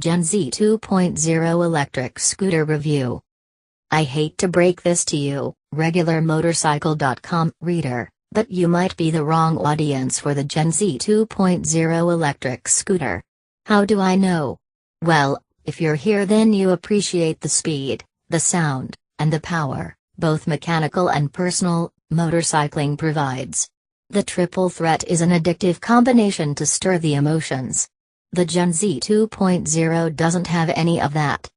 GenZe 2.0 electric scooter review. I hate to break this to you, regular motorcycle.com reader, but you might be the wrong audience for the GenZe 2.0 electric scooter. How do I know? Well, if you're here then you appreciate the speed, the sound, and the power, both mechanical and personal, motorcycling provides. The triple threat is an addictive combination to stir the emotions. The GenZe 2.0 doesn't have any of that.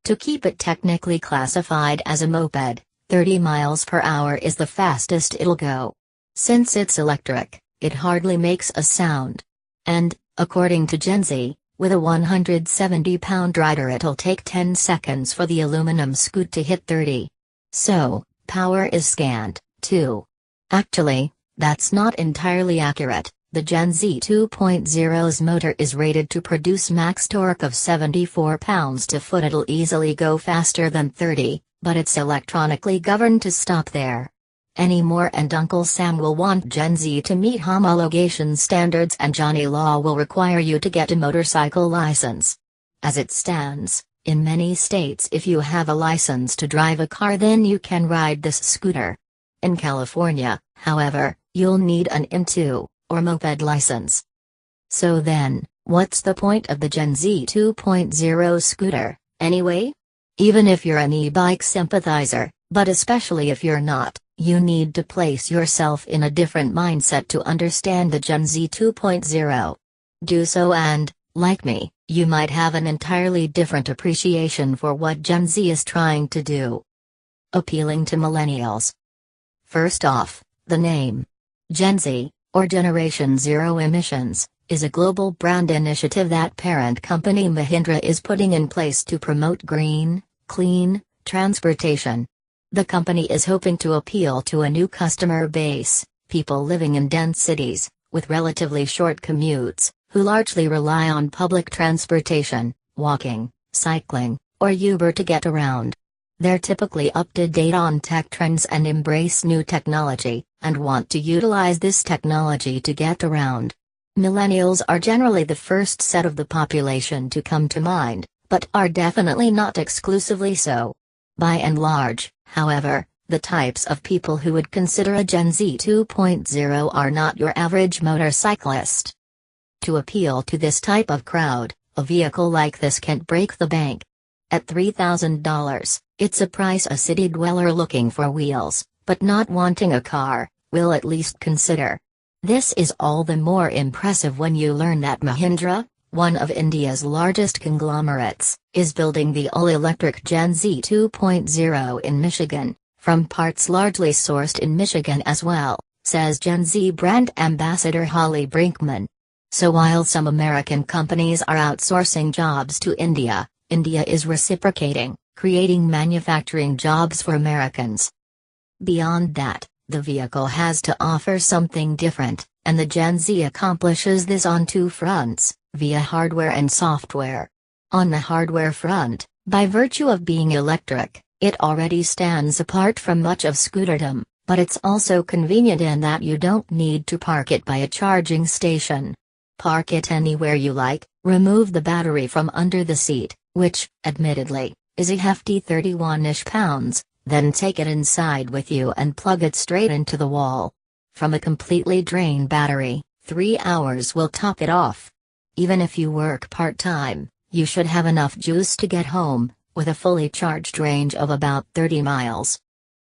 To keep it technically classified as a moped, 30 miles per hour is the fastest it'll go. Since it's electric, it hardly makes a sound. And, according to GenZe, with a 170-pound rider it'll take 10 seconds for the aluminum scoot to hit 30. So, power is scant, too. Actually, that's not entirely accurate. The GenZe 2.0's motor is rated to produce max torque of 74 pounds-foot. It'll easily go faster than 30, but it's electronically governed to stop there. Any more and Uncle Sam will want GenZe to meet homologation standards and Johnny Law will require you to get a motorcycle license. As it stands, in many states if you have a license to drive a car then you can ride this scooter. In California, however, you'll need an IM2 or moped license. So then, what's the point of the GenZe 2.0 scooter, anyway? Even if you're an e-bike sympathizer, but especially if you're not, you need to place yourself in a different mindset to understand the GenZe 2.0. Do so and, like me, you might have an entirely different appreciation for what GenZe is trying to do. Appealing to millennials. First off, the name. GenZe, or Generation Zero Emissions, is a global brand initiative that parent company Mahindra is putting in place to promote green, clean, transportation. The company is hoping to appeal to a new customer base, people living in dense cities, with relatively short commutes, who largely rely on public transportation, walking, cycling, or Uber to get around. They're typically up to date on tech trends and embrace new technology, and want to utilize this technology to get around. Millennials are generally the first set of the population to come to mind, but are definitely not exclusively so. By and large, however, the types of people who would consider a GenZe 2.0 are not your average motorcyclist. To appeal to this type of crowd, a vehicle like this can't break the bank. At $3,000, it's a price a city dweller looking for wheels, but not wanting a car, will at least consider. This is all the more impressive when you learn that Mahindra, one of India's largest conglomerates, is building the all-electric GenZe 2.0 in Michigan, from parts largely sourced in Michigan as well, says GenZe brand ambassador Holly Brinkman. So while some American companies are outsourcing jobs to India, India is reciprocating, creating manufacturing jobs for Americans. Beyond that, the vehicle has to offer something different, and the GenZe accomplishes this on two fronts, via hardware and software. On the hardware front, by virtue of being electric, it already stands apart from much of scooterdom, but it's also convenient in that you don't need to park it by a charging station. Park it anywhere you like, remove the battery from under the seat, which, admittedly, is a hefty 31-ish pounds, then take it inside with you and plug it straight into the wall. From a completely drained battery, 3 hours will top it off. Even if you work part-time, you should have enough juice to get home, with a fully charged range of about 30 miles.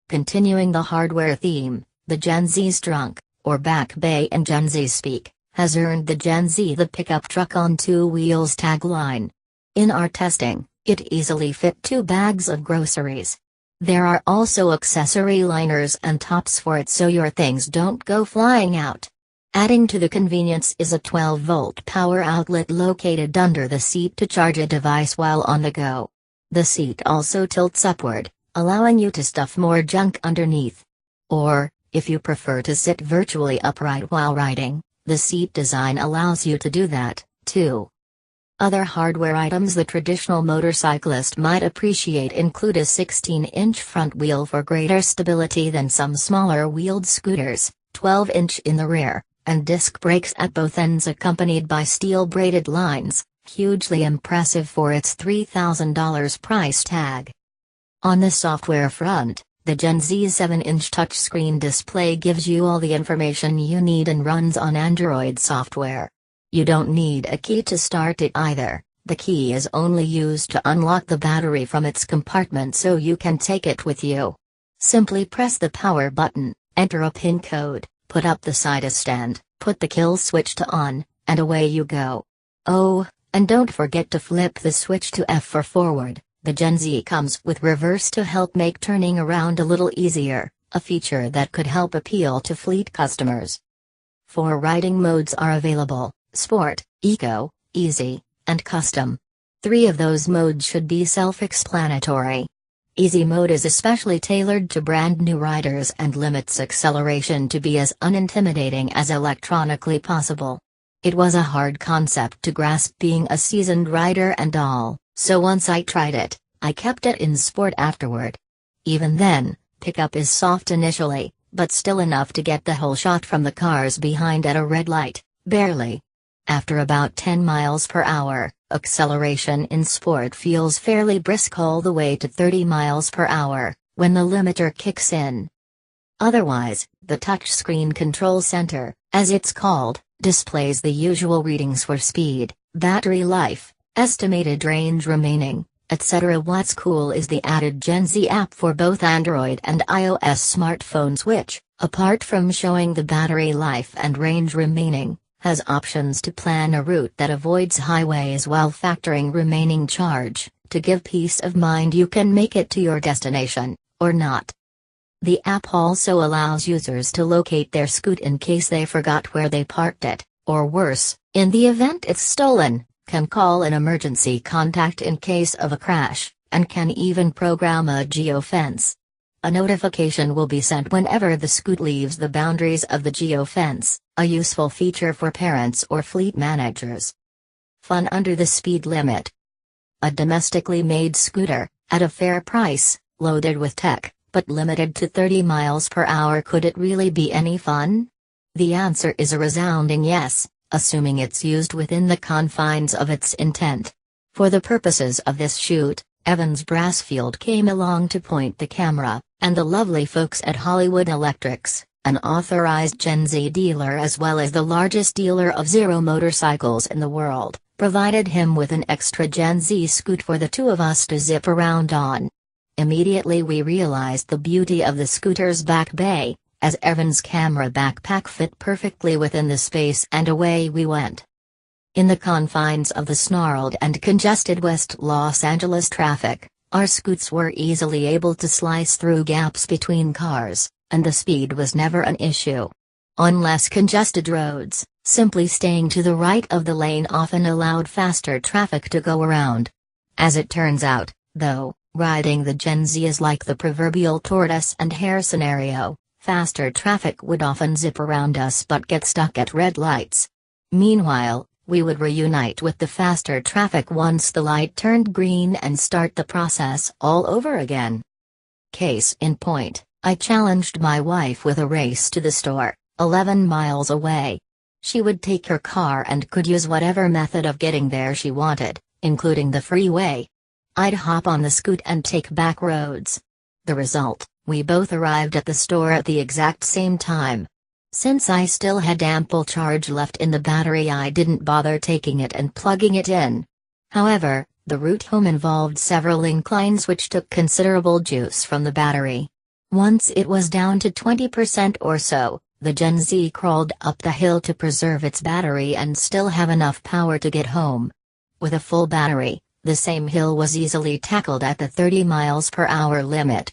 Continuing the hardware theme, the GenZe's trunk, or back bay in GenZe speak, has earned the GenZe the pickup truck on two wheels tagline. In our testing, it easily fit 2 bags of groceries. There are also accessory liners and tops for it so your things don't go flying out. Adding to the convenience is a 12-volt power outlet located under the seat to charge a device while on the go. The seat also tilts upward, allowing you to stuff more junk underneath. Or, if you prefer to sit virtually upright while riding, the seat design allows you to do that, too. Other hardware items the traditional motorcyclist might appreciate include a 16-inch front wheel for greater stability than some smaller wheeled scooters, 12-inch in the rear, and disc brakes at both ends accompanied by steel braided lines, hugely impressive for its $3,000 price tag. On the software front, the GenZe 7-inch touchscreen display gives you all the information you need and runs on Android software. You don't need a key to start it either. The key is only used to unlock the battery from its compartment so you can take it with you. Simply press the power button, enter a PIN code, put up the side stand, put the kill switch to on, and away you go. Oh, and don't forget to flip the switch to F for forward. The GenZe comes with reverse to help make turning around a little easier, a feature that could help appeal to fleet customers. 4 riding modes are available: Sport, Eco, Easy, and Custom. 3 of those modes should be self-explanatory. Easy mode is especially tailored to brand new riders and limits acceleration to be as unintimidating as electronically possible. It was a hard concept to grasp being a seasoned rider and all, so once I tried it, I kept it in Sport afterward. Even then, pickup is soft initially, but still enough to get the whole shot from the cars behind at a red light, barely. After about 10 miles per hour, acceleration in Sport feels fairly brisk all the way to 30 miles per hour, when the limiter kicks in. Otherwise, the touchscreen control center, as it's called, displays the usual readings for speed, battery life, estimated range remaining, etc. What's cool is the added GenZe app for both Android and iOS smartphones, which, apart from showing the battery life and range remaining, has options to plan a route that avoids highways while factoring remaining charge, to give peace of mind you can make it to your destination, or not. The app also allows users to locate their scoot in case they forgot where they parked it, or worse, in the event it's stolen, can call an emergency contact in case of a crash, and can even program a geofence. A notification will be sent whenever the scoot leaves the boundaries of the geofence, a useful feature for parents or fleet managers. Fun under the speed limit. A domestically made scooter, at a fair price, loaded with tech, but limited to 30 miles per hour. Could it really be any fun? The answer is a resounding yes, assuming it's used within the confines of its intent. For the purposes of this shoot, Evans Brassfield came along to point the camera, and the lovely folks at Hollywood Electrics, an authorized GenZe dealer as well as the largest dealer of Zero motorcycles in the world, provided him with an extra GenZe scoot for the two of us to zip around on. Immediately we realized the beauty of the scooter's back bay, as Evans' camera backpack fit perfectly within the space, and away we went. In the confines of the snarled and congested West Los Angeles traffic, our scoots were easily able to slice through gaps between cars, and the speed was never an issue. On less congested roads, simply staying to the right of the lane often allowed faster traffic to go around. As it turns out, though, riding the GenZe is like the proverbial tortoise and hare scenario. Faster traffic would often zip around us but get stuck at red lights. Meanwhile, we would reunite with the faster traffic once the light turned green and start the process all over again. Case in point, I challenged my wife with a race to the store, 11 miles away. She would take her car and could use whatever method of getting there she wanted, including the freeway. I'd hop on the scoot and take back roads. The result, we both arrived at the store at the exact same time. Since I still had ample charge left in the battery, I didn't bother taking it and plugging it in. However, the route home involved several inclines which took considerable juice from the battery. Once it was down to 20% or so, the GenZe crawled up the hill to preserve its battery and still have enough power to get home. With a full battery, the same hill was easily tackled at the 30 miles per hour limit.